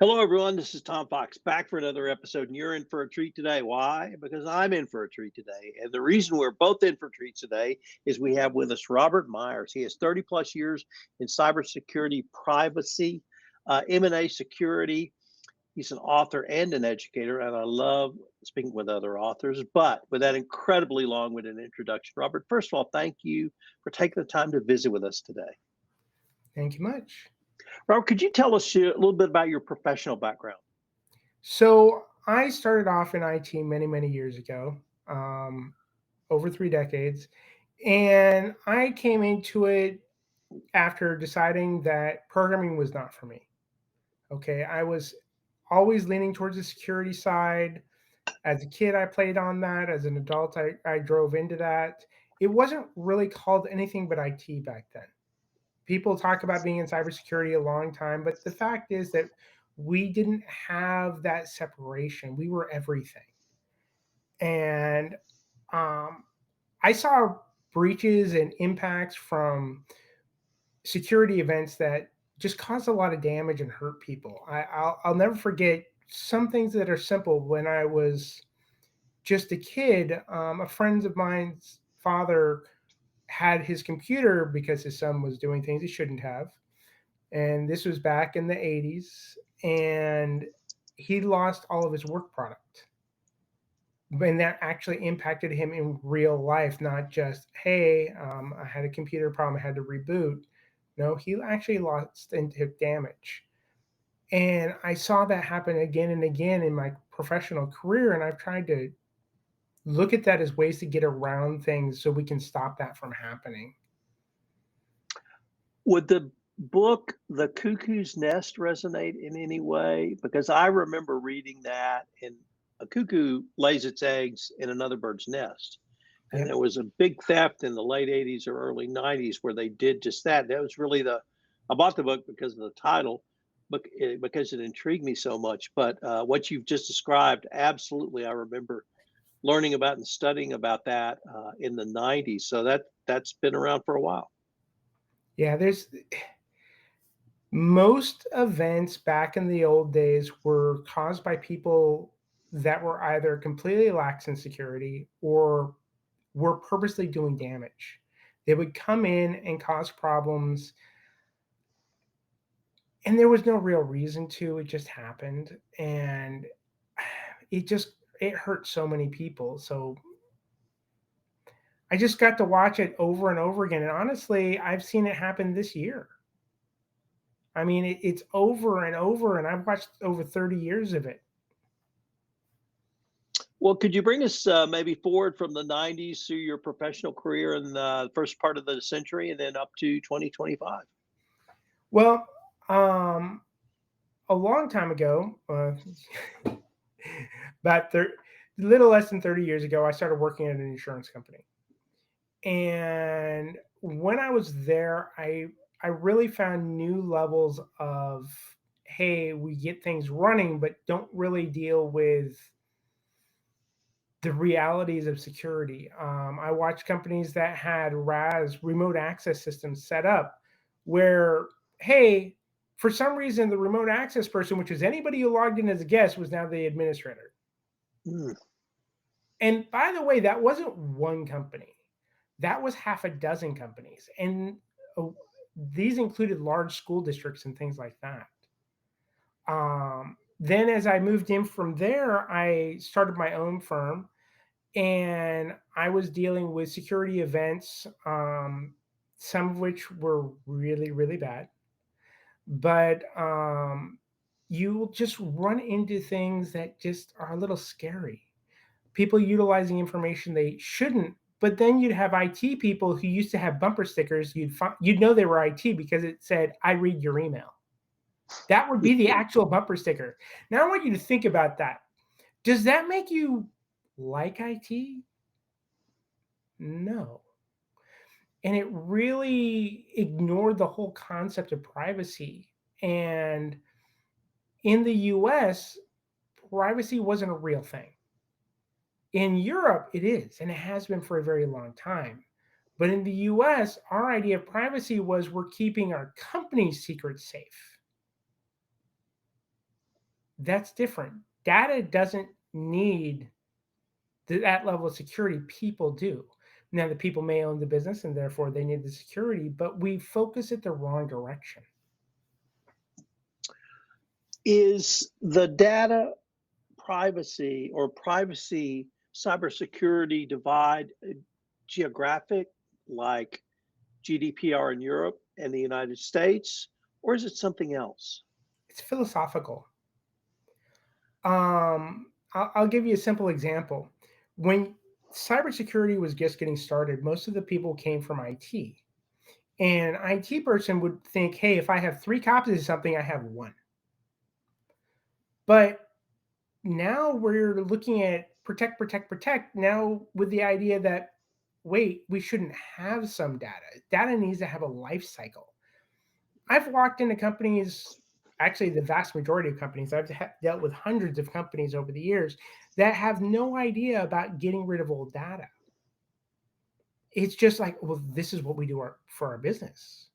Hello, everyone. This is Tom Fox back for another episode, and you're in for a treat today. Why? Because I'm in for a treat today. And the reason we're both in for treats today is we have with us Robert Meyers. He has 30 plus years in cybersecurity, privacy, M&A security. He's an author and an educator, and I love speaking with other authors. But with that incredibly long-winded introduction, Robert, first of all, thank you for taking the time to visit with us today. Thank you much. Robert, could you tell us a little bit about your professional background? So I started off in IT many, many years ago, over 3 decades. And I came into it after deciding that programming was not for me. Okay. I was always leaning towards the security side. As a kid, I played on that. As an adult, I drove into that. It wasn't really called anything but IT back then. People talk about being in cybersecurity a long time, but the fact is that we didn't have that separation. We were everything. And um, I saw breaches and impacts from security events that just caused a lot of damage and hurt people. I'll never forget some things that are simple. When I was just a kid, a friend of mine's father had his computer because his son was doing things he shouldn't have. And this was back in the 80s. And he lost all of his work product. And that actually impacted him in real life, not just, hey, I had a computer problem, I had to reboot. No, he actually lost and took damage. And I saw that happen again and again in my professional career. And I've tried to look at that as ways to get around things so we can stop that from happening. Would the book The Cuckoo's Nest resonate in any way? Because I remember reading that, and a cuckoo lays its eggs in another bird's nest. And Yep. there was a big theft in the late 80s or early 90s where they did just that. That was really I bought the book because of the title, because it intrigued me so much. But what you've just described, absolutely, I remember learning about and studying about that in the 90s. So that's been around for a while. Yeah, there's most events back in the old days were caused by people that were either completely lax in security or were purposely doing damage. They would come in and cause problems, and there was no real reason to. It just happened, and it hurt so many people. So I just got to watch it over and over again, and honestly, I've seen it happen this year. I mean, it's over and over, and I've watched over 30 years of it. Well, could you bring us maybe forward from the 90s through your professional career in the first part of the century and then up to 2025? Well, um, a long time ago, about little less than 30 years ago, I started working at an insurance company. And when I was there, I really found new levels of, hey, we get things running, but don't really deal with the realities of security. I watched companies that had RAS, remote access systems, set up where, hey, for some reason, the remote access person, which is anybody who logged in as a guest, was now the administrator. Mm. And by the way, that wasn't one company. That was half a dozen companies. And these included large school districts and things like that. Then as I moved in from there, I started my own firm, and I was dealing with security events, some of which were really, really bad. But you will just run into things that just are a little scary. People utilizing information they shouldn't. But then you'd have IT people who used to have bumper stickers. You'd know they were IT because it said, "I read your email." That would be the actual bumper sticker. Now I want you to think about that. Does that make you like IT? No. And it really ignored the whole concept of privacy. And in the US, privacy wasn't a real thing. In Europe, it is, and it has been for a very long time. But in the US, our idea of privacy was we're keeping our company's secrets safe. That's different. Data doesn't need that level of security. People do. Now, the people may own the business and therefore they need the security, but we focus it the wrong direction. Is the data privacy or privacy cybersecurity divide geographic, like GDPR in Europe and the United States, or is it something else? It's philosophical. I'll give you a simple example. When cybersecurity was just getting started, most of the people came from IT. And an IT person would think, hey, if I have 3 copies of something, I have 1. But now we're looking at protect, protect, protect. Now, with the idea that, wait, we shouldn't have some data. Data needs to have a life cycle. I've walked into companies, actually, the vast majority of companies, I've dealt with hundreds of companies over the years that have no idea about getting rid of old data. It's just like, well, this is what we do for our business.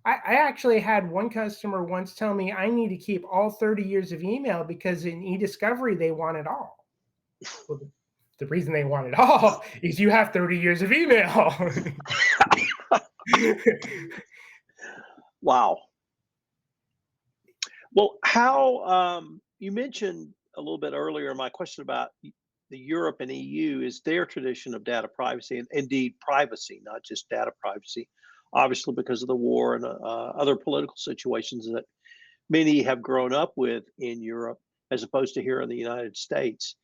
I actually had one customer once tell me I need to keep all 30 years of email because in e-discovery, they want it all. Well, the reason they want it all is you have 30 years of email. Wow. Well, how you mentioned a little bit earlier my question about the Europe and EU is their tradition of data privacy and indeed privacy, not just data privacy, obviously because of the war and other political situations that many have grown up with in Europe as opposed to here in the United States.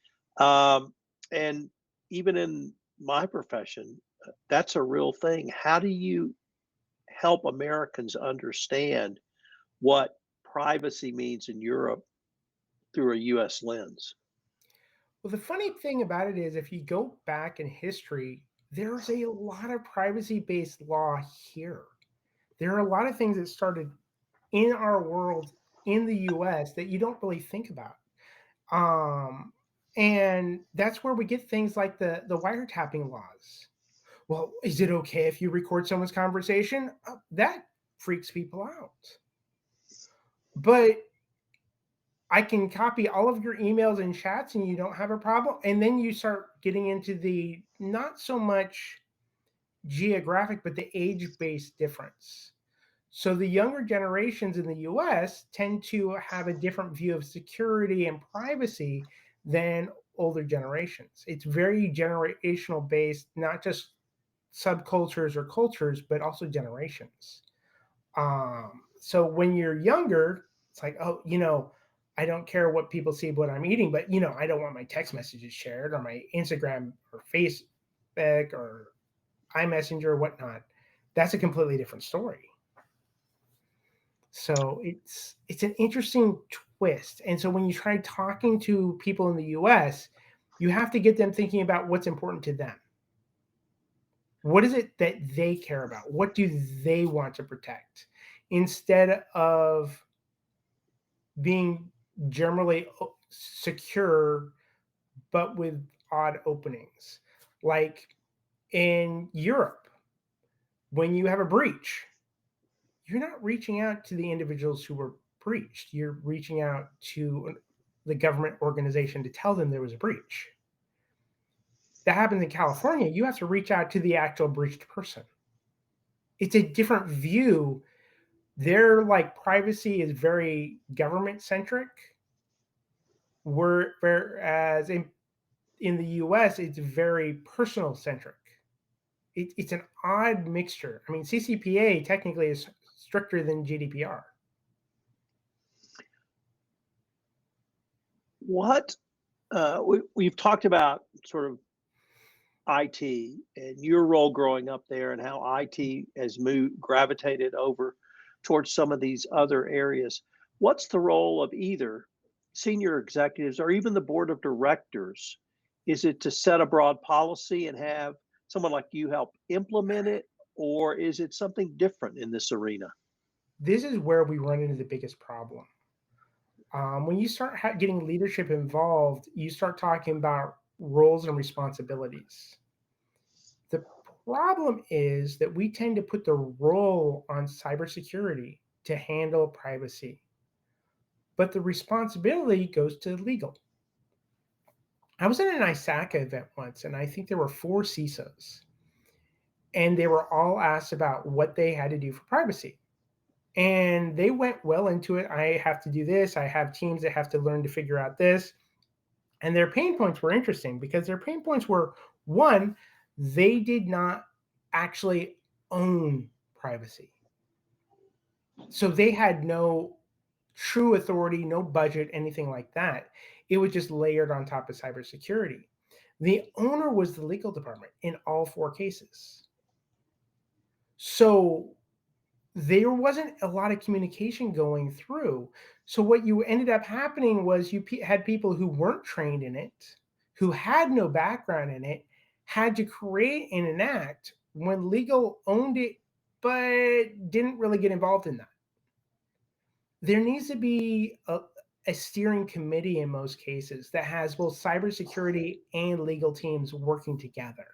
And even in my profession, that's a real thing. How do you help Americans understand what privacy means in Europe through a US lens? Well, the funny thing about it is, if you go back in history, there's a lot of privacy based law here. There are a lot of things that started in our world in the US that you don't really think about. Um, and that's where we get things like the wiretapping laws. Well, is it okay if you record someone's conversation? That freaks people out. But I can copy all of your emails and chats and you don't have a problem. And then you start getting into the not so much geographic, but the age based difference. So the younger generations in the US tend to have a different view of security and privacy than older generations. It's very generational based, not just subcultures or cultures, but also generations. So when you're younger, it's like, oh, I don't care what people see what I'm eating, but I don't want my text messages shared or my Instagram or Facebook or iMessenger or whatnot. That's a completely different story. So it's an interesting twist. And so when you try talking to people in the US, you have to get them thinking about what's important to them. What is it that they care about? What do they want to protect? Instead of being generally secure, but with odd openings. Like in Europe, when you have a breach, you're not reaching out to the individuals who were breached. You're reaching out to the government organization to tell them there was a breach. That happens in California. You have to reach out to the actual breached person. It's a different view. Their privacy is very government centric, whereas in the US it's very personal centric. It's an odd mixture. I mean, CCPA technically is stricter than GDPR. What we've talked about sort of IT and your role growing up there and how IT has gravitated over towards some of these other areas. What's the role of either senior executives or even the board of directors? Is it to set a broad policy and have someone like you help implement it, or is it something different in this arena? This is where we run into the biggest problem. When you start getting leadership involved, you start talking about roles and responsibilities. The problem is that we tend to put the role on cybersecurity to handle privacy, but the responsibility goes to legal. I was at an ISACA event once, and I think there were 4 CISOs, and they were all asked about what they had to do for privacy. And they went well into it. I have to do this. I have teams that have to learn to figure out this. And their pain points were interesting because their pain points were, one, they did not actually own privacy. So they had no true authority, no budget, anything like that. It was just layered on top of cybersecurity. The owner was the legal department in all 4 cases. So there wasn't a lot of communication going through. So what you ended up happening was you had people who weren't trained in it, who had no background in it, had to create and enact when legal owned it, but didn't really get involved in that. There needs to be a steering committee in most cases that has both cybersecurity and legal teams working together.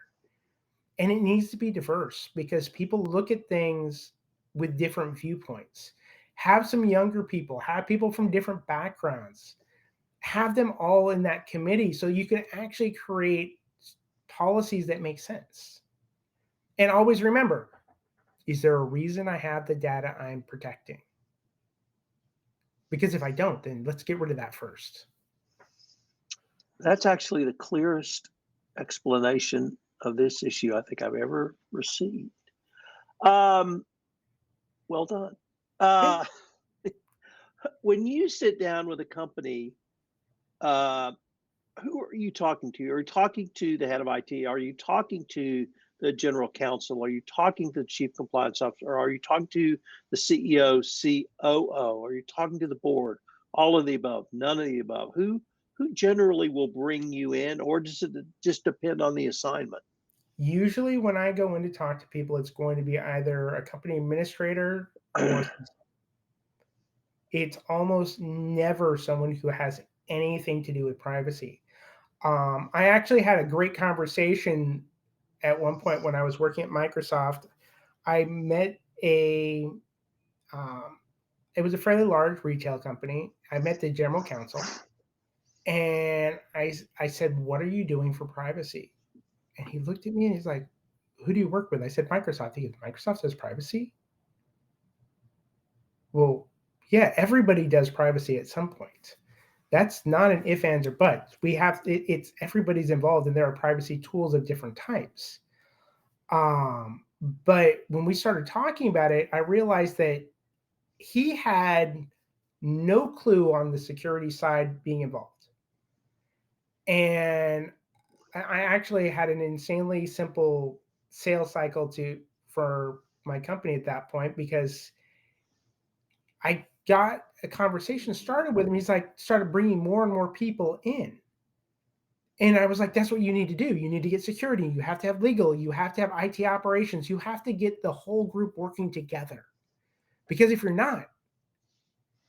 And it needs to be diverse because people look at things with different viewpoints. Have some younger people, have people from different backgrounds, have them all in that committee so you can actually create policies that make sense. And always remember, is there a reason I have the data I'm protecting? Because if I don't, then let's get rid of that first. That's actually the clearest explanation of this issue I think I've ever received. Well done. Uh, when you sit down with a company, who are you talking to? Are you talking to the head of IT? Are you talking to the general counsel? Are you talking to the chief compliance officer? Or are you talking to the CEO, COO? Are you talking to the board? All of the above, none of the above. Who generally will bring you in, or does it just depend on the assignment? Usually when I go in to talk to people, it's going to be either a company administrator or it's almost never someone who has anything to do with privacy. I actually had a great conversation at one point when I was working at Microsoft. I met um, it was a fairly large retail company. I met the general counsel, and I said, "What are you doing for privacy?" And he looked at me and he's like, "Who do you work with?" I said, "Microsoft." He goes, "Microsoft does privacy?" Well, yeah, everybody does privacy at some point. That's not an if, ands, or buts. It's everybody's involved, and there are privacy tools of different types. But when we started talking about it, I realized that he had no clue on the security side being involved. And I actually had an insanely simple sales cycle for my company at that point because I got a conversation started with him. He's like, started bringing more and more people in. And I was like, that's what you need to do. You need to get security. You have to have legal. You have to have IT operations. You have to get the whole group working together. Because if you're not,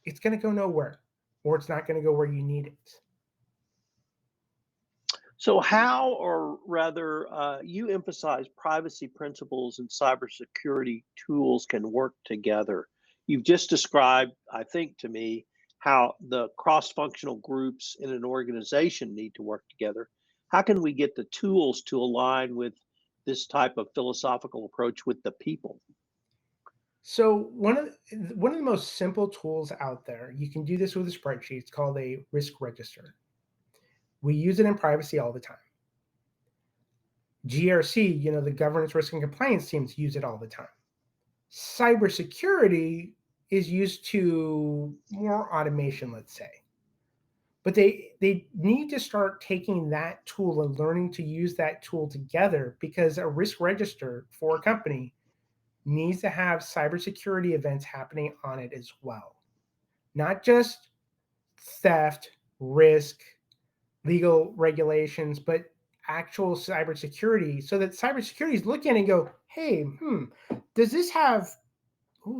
it's going to go nowhere, or it's not going to go where you need it. So, how, or rather, you emphasize privacy principles and cybersecurity tools can work together. You've just described, I think, to me, how the cross functional groups in an organization need to work together. How can we get the tools to align with this type of philosophical approach with the people? So one of the most simple tools out there, you can do this with a spreadsheet. It's called a risk register. We use it in privacy all the time. GRC, the governance risk and compliance teams use it all the time. Cybersecurity is used to more automation, let's say. But they need to start taking that tool and learning to use that tool together because a risk register for a company needs to have cybersecurity events happening on it as well. Not just theft, risk, legal regulations, but actual cybersecurity so that cybersecurity is looking and go, hey, does this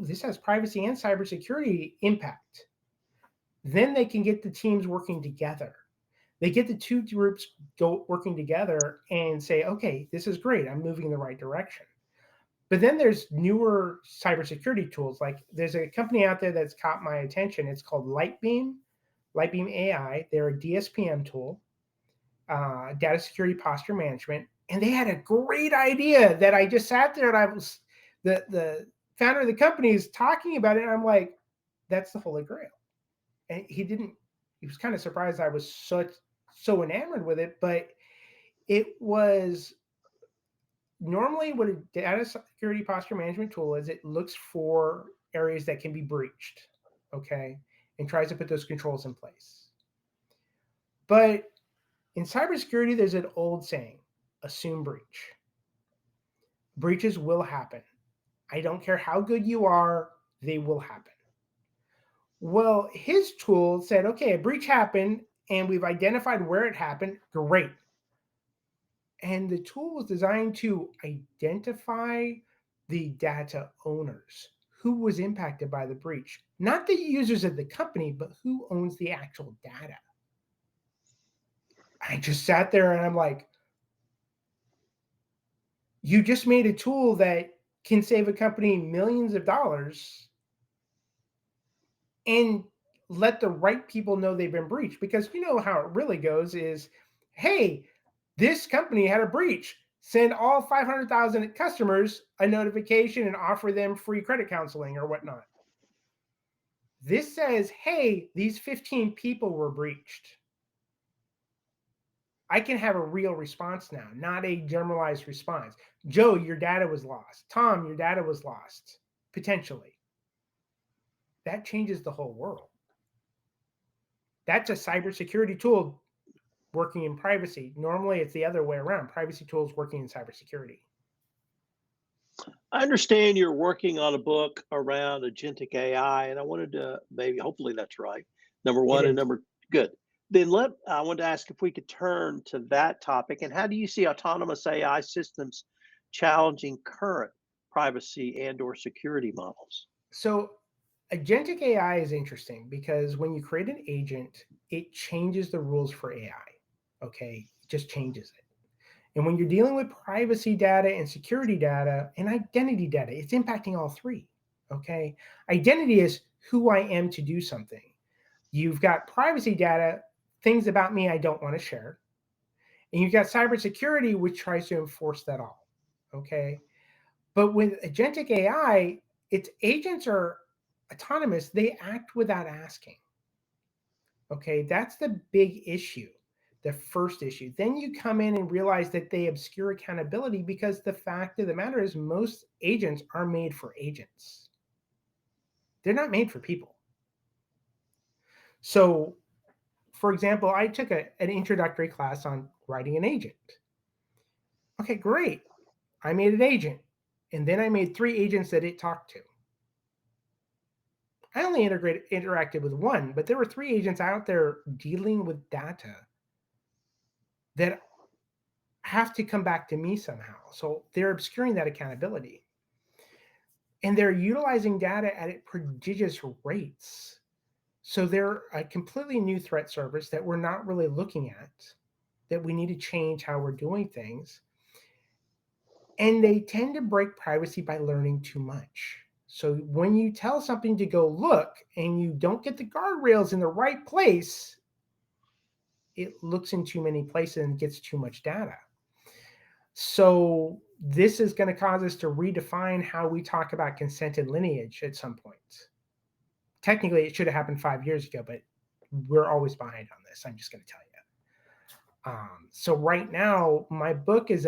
this has privacy and cybersecurity impact. Then they can get the teams working together. They get the two groups working together and say, okay, this is great. I'm moving in the right direction. But then there's newer cybersecurity tools. Like there's a company out there that's caught my attention. It's called Lightbeam AI. They're a DSPM tool, data security posture management. And they had a great idea that I just sat there and I was, the founder of the company is talking about it. And I'm like, that's the Holy Grail. And he was kind of surprised I was so enamored with it, but it was normally what a data security posture management tool is. It looks for areas that can be breached, okay, and tries to put those controls in place. But in cybersecurity, there's an old saying, assume breach. Breaches will happen. I don't care how good you are, they will happen. Well, his tool said, okay, a breach happened and we've identified where it happened. Great. And the tool was designed to identify the data owners, who was impacted by the breach, not the users of the company, but who owns the actual data. I just sat there and I'm like, you just made a tool that can save a company millions of dollars and let the right people know they've been breached. Because you know how it really goes is, hey, this company had a breach. Send all 500,000 customers a notification and offer them free credit counseling or whatnot. This says, hey, these 15 people were breached. I can have a real response now, not a generalized response. Joe, your data was lost. Tom, your data was lost, potentially. That changes the whole world. That's a cybersecurity tool working in privacy. Normally, it's the other way around. Privacy tools working in cybersecurity. I understand you're working on a book around agentic AI, and I wanted to hopefully that's right. Number one and good. Then I wanted to ask if we could turn to that topic. And how do you see autonomous AI systems challenging current privacy and/or security models? So, agentic AI is interesting because when you create an agent, it changes the rules for AI. Okay, it just changes it. And when you're dealing with privacy data and security data and identity data, it's impacting all three. Okay, identity is who I am to do something. You've got privacy data, things about me I don't want to share. And you've got cybersecurity, which tries to enforce that all. Okay. But with agentic AI, its agents are autonomous. They act without asking. Okay. That's the big issue, the first issue. Then you come in and realize that they obscure accountability because the fact of the matter is most agents are made for agents. They're not made for people. So, for example, I took an introductory class on writing an agent. Okay, great. I made an agent. And then I made 3 agents that it talked to. I only interacted with one, but there were 3 agents out there dealing with data that have to come back to me somehow. So they're obscuring that accountability. And they're utilizing data at prodigious rates. So they're a completely new threat surface that we're not really looking at, that we need to change how we're doing things. And they tend to break privacy by learning too much. So when you tell something to go look and you don't get the guardrails in the right place, it looks in too many places and gets too much data. So this is going to cause us to redefine how we talk about consent and lineage at some point. Technically, it should have happened 5 years ago, but we're always behind on this. I'm just going to tell you. So right now, my book is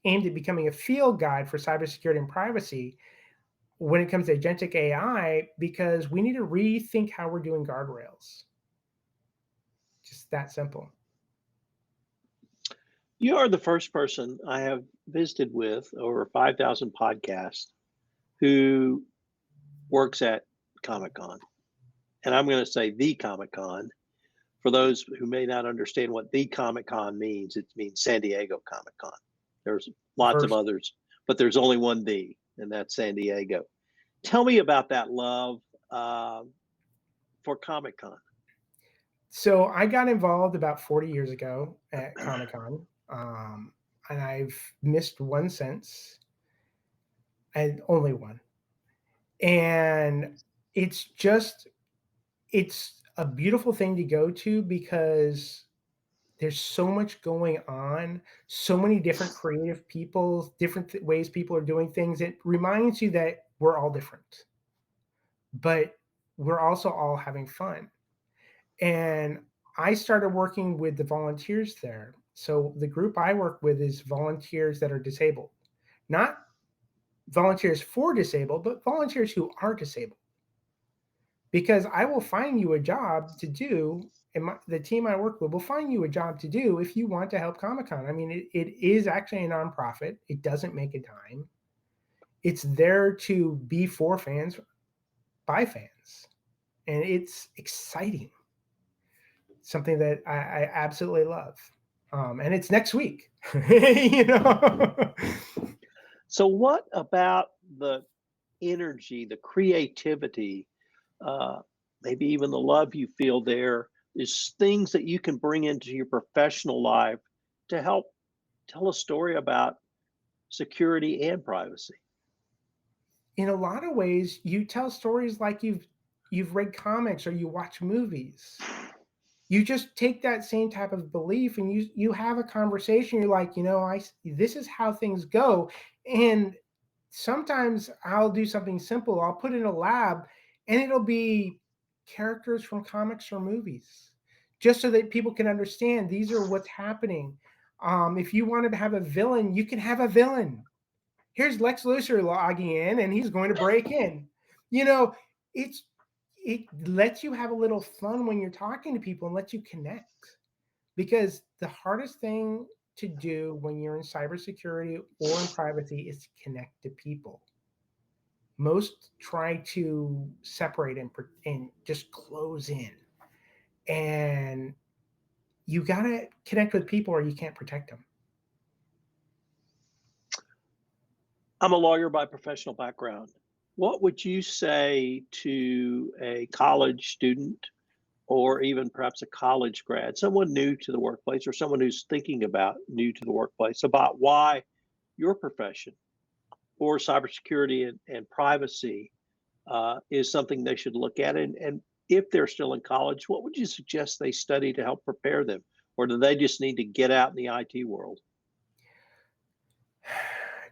aimed at becoming a field guide for cybersecurity and privacy when it comes to agentic AI, because we need to rethink how we're doing guardrails. Just that simple. You are the first person I have visited with over 5,000 podcasts who works at Comic-Con. And I'm going to say the Comic-Con. For those who may not understand what the Comic-Con means, it means San Diego Comic-Con. There's lots of others, but there's only one "the," and that's San Diego. Tell me about that love for Comic-Con. So I got involved about 40 years ago at Comic-Con, and I've missed one since, and only one. And it's just it's a beautiful thing to go to because there's so much going on, so many different creative people, different ways people are doing things. It reminds you that we're all different, but we're also all having fun. And I started working with the volunteers there. So the group I work with is volunteers that are disabled, not volunteers for disabled, but volunteers who are disabled. Because I will find you a job to do, and the team I work with will find you a job to do if you want to help Comic Con. I mean, it is actually a nonprofit, it doesn't make a dime. It's there to be for fans, by fans. And it's exciting. Something that I absolutely love. And it's next week, you know. So, what about the energy, the creativity, uh, maybe even the love you feel there is things that you can bring into your professional life to help tell a story about security and privacy? In a lot of ways, you tell stories like you've read comics or you watch movies. You just take that same type of belief and you have a conversation. You're like, this is how things go. And sometimes I'll do something simple. I'll put in a lab and it'll be characters from comics or movies, just so that people can understand these are what's happening. If you wanted to have a villain, you can have a villain. Here's Lex Luthor logging in and he's going to break in. You know, it's it lets you have a little fun when you're talking to people and lets you connect. Because the hardest thing to do when you're in cybersecurity or in privacy is to connect to people. Most try to separate and just close in. And you got to connect with people or you can't protect them. I'm a lawyer by professional background. What would you say to a college student or even perhaps a college grad, someone new to the workplace or someone who's thinking about new to the workplace, about why your profession or cybersecurity and privacy is something they should look at? And if they're still in college, what would you suggest they study to help prepare them? Or do they just need to get out in the IT world?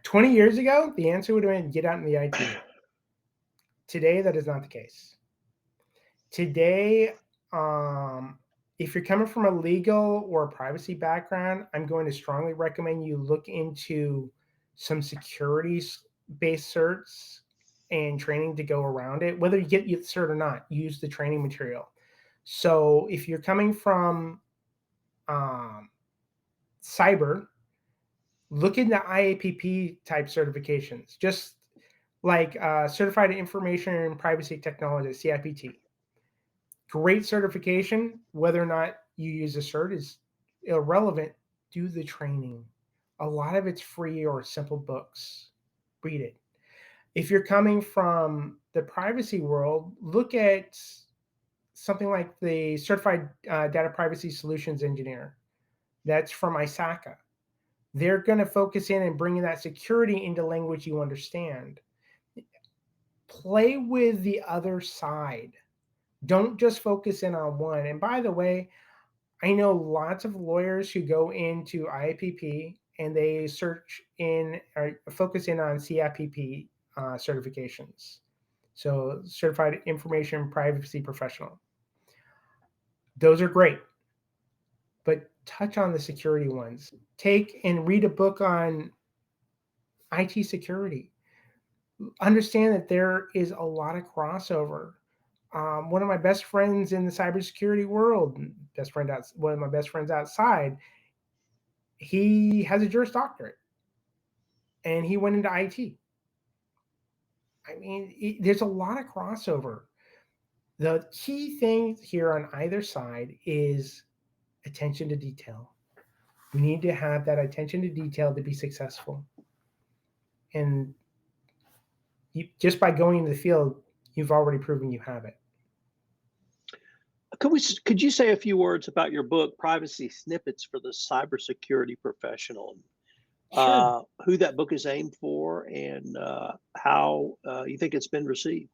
20 years ago, the answer would have been get out in the IT world. Today, that is not the case. Today, if you're coming from a legal or a privacy background, I'm going to strongly recommend you look into some security-based certs and training to go around it. Whether you get the cert or not, use the training material. So if you're coming from cyber, look into IAPP type certifications, just like Certified Information and Privacy Technologist, CIPT. Great certification. Whether or not you use a cert is irrelevant. Do the training. A lot of it's free or simple books. Read it. If you're coming from the privacy world, look at something like the Certified Data Privacy Solutions Engineer. That's from ISACA. They're going to focus in and bringing that security into language you understand. Play with the other side. Don't just focus in on one. And by the way, I know lots of lawyers who go into IAPP and they search in or focus in on CIPP certifications. So, Certified Information Privacy Professional. Those are great, but touch on the security ones. Take and read a book on IT security. Understand that there is a lot of crossover. One of my best friends in the cybersecurity world, one of my best friends outside, he has a Juris Doctorate and he went into IT. I mean, there's a lot of crossover. The key thing here on either side is attention to detail. We need to have that attention to detail to be successful. And just by going into the field, you've already proven you have it. Could you say a few words about your book, Privacy Snippets for the Cybersecurity Professional? Sure. Who that book is aimed for and how you think it's been received.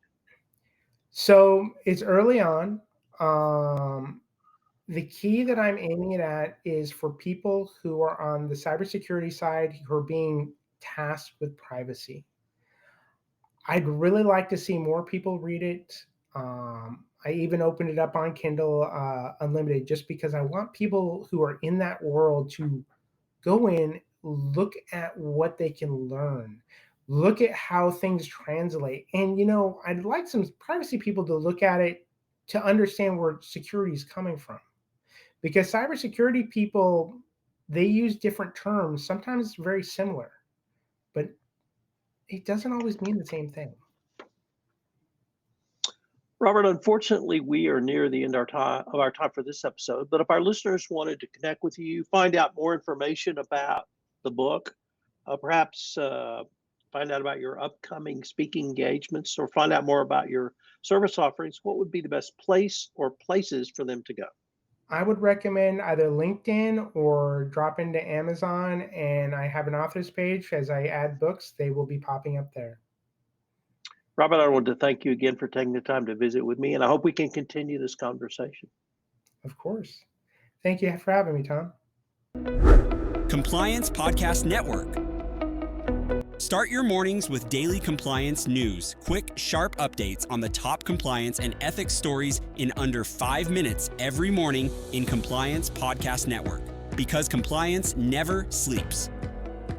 So it's early on. Um, the key that I'm aiming it at is for people who are on the cybersecurity side who are being tasked with privacy. I'd really like to see more people read it. I even opened it up on Kindle Unlimited just because I want people who are in that world to go in, look at what they can learn, look at how things translate. And, I'd like some privacy people to look at it to understand where security is coming from. Because cybersecurity people, they use different terms, sometimes very similar, but it doesn't always mean the same thing. Robert, unfortunately, we are near the end of our time for this episode. But if our listeners wanted to connect with you, find out more information about the book, perhaps find out about your upcoming speaking engagements, or find out more about your service offerings, what would be the best place or places for them to go? I would recommend either LinkedIn or drop into Amazon, and I have an author's page. As I add books, they will be popping up there. Robert, I want to thank you again for taking the time to visit with me, and I hope we can continue this conversation. Of course. Thank you for having me, Tom. Compliance Podcast Network. Start your mornings with daily compliance news, quick, sharp updates on the top compliance and ethics stories in under 5 minutes every morning in Compliance Podcast Network. Because compliance never sleeps.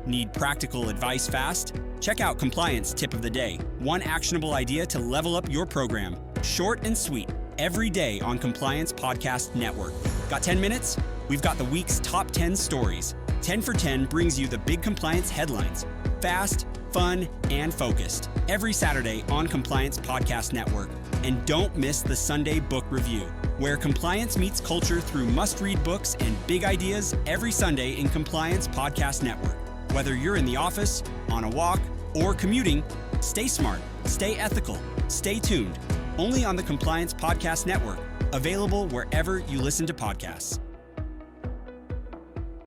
Need practical advice fast? Check out Compliance Tip of the Day, one actionable idea to level up your program. Short and sweet, every day on Compliance Podcast Network. Got 10 minutes? We've got the week's top 10 stories. 10 for 10 brings you the big compliance headlines. Fast, fun, and focused. Every Saturday on Compliance Podcast Network. And don't miss the Sunday Book Review, where compliance meets culture through must-read books and big ideas every Sunday in Compliance Podcast Network. Whether you're in the office, on a walk, or commuting, stay smart, stay ethical, stay tuned. Only on the Compliance Podcast Network. Available wherever you listen to podcasts.